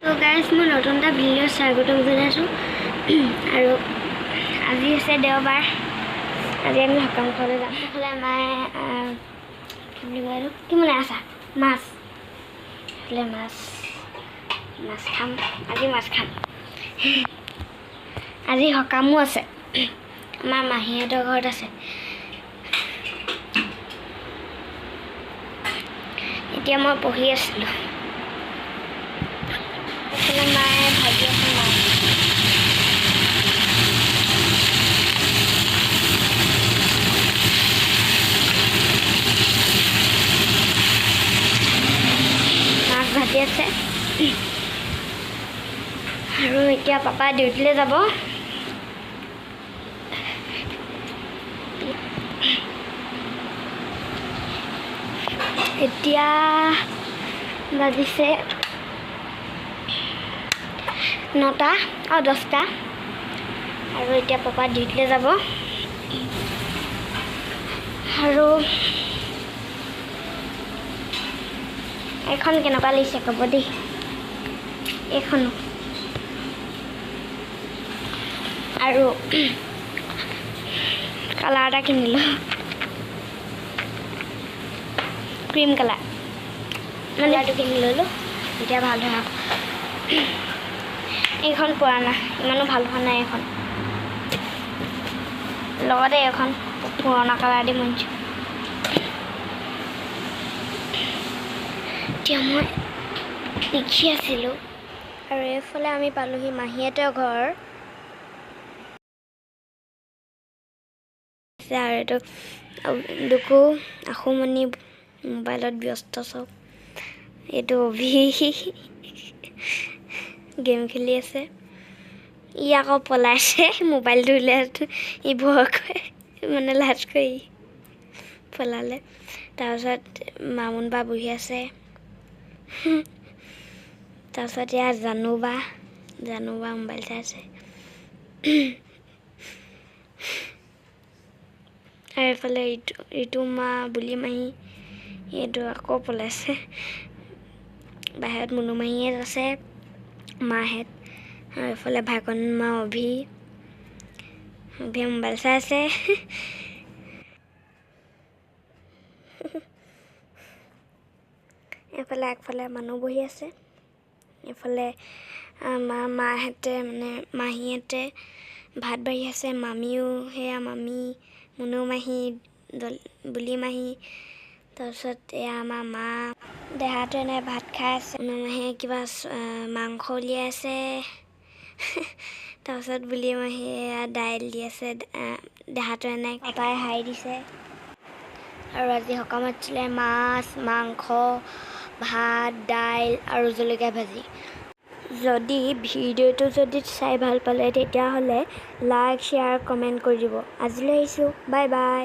তো গাইজ মই নতুন এটা ভিডিঅ' স্বাগতম জনাইছোঁ আৰু আজি আছে দেওবাৰ। আজি আমি সকাম খাবলৈ যাম। সেইফালে আমাৰ কি বুলি কয় এইটো কি বনাই আছা? মাছ। সেইফালে মাছ খাম। আজি মাছ খাম। আজি সকামো আছে। আমাৰ মাহীহঁতৰ ঘৰত আছে। এতিয়া মই পঢ়ি আছিলোঁ। এইফালে মায়ে ভাজি আছে মাছ। মাছ ভাজি আছে আৰু এতিয়া পাপা ডিউটিলৈ যাব। এতিয়া বাজিছে 9টা আৰু 10টা আৰু এতিয়া পাপা ডিউটিলৈ যাব। আৰু এইখন কেনেকুৱা লাগিছে ক'ব দেই। এইখনো আৰু কালাৰ এটা কিনিলোঁ, ক্ৰীম কালাৰ মানে এইটো কিনি ল'লোঁ। এতিয়া ভাল হয়। এইখন পুৰণা, ইমানো ভাল হোৱা নাই। এইখন লগতে এইখন পুৰণা কালাৰ দি বনিছোঁ। এতিয়া মই লিখি আছিলোঁ আৰু এইফালে আমি পালোহি মাহীহঁতৰ ঘৰ। আৰু এইটো দুকু আখুমণি মোবাইলত ব্যস্ত চব। এইটো অভি গেম খেলি আছে। ই আকৌ পলাইছে মোবাইলটো উলিয়াই ই ভয় কৰে, মানে লাজ কৰি পলালে। তাৰপিছত মামুন বা বহি আছে। তাৰপিছত ইয়াত জানু বা মোবাইল চাই আছে। আৰু এইফালে ইটো মা বুলি মাহী, এইটো আকৌ পলাইছে। বাহিৰত মুনু মাহীহঁত আছে, মাহঁত। আৰু এইফালে ভাইকন মা অভিয়ে মোবাইল চাই আছে। এইফালে আগফালে মানুহ বহি আছে। এইফালে মাহঁতে মানে মাহীহঁতে ভাত বাঢ়ি আছে। মামীও সেয়া মামী, মুনু মাহী, বুলি মাহী। তাৰপিছত এয়া আমাৰ মা দেহাটো এনে ভাত খাই আছে। মুনু মাহীয়ে কিবা মাংস উলিয়াই আছে। তাৰপিছত বুলি মাহীয়ে দাইল দি আছে। দেহাটো এনে পাপাই হাই দিছে। আৰু আজি সকামত আছিলে মাছ, মাংস, ভাত, দাইল আৰু জলকীয়া ভাজি। যদি ভিডিঅ'টো চাই ভাল পালে তেতিয়াহ'লে লাইক, শ্বেয়াৰ, কমেণ্ট কৰি দিব। আজিলৈ আহিছোঁ। Bye bye.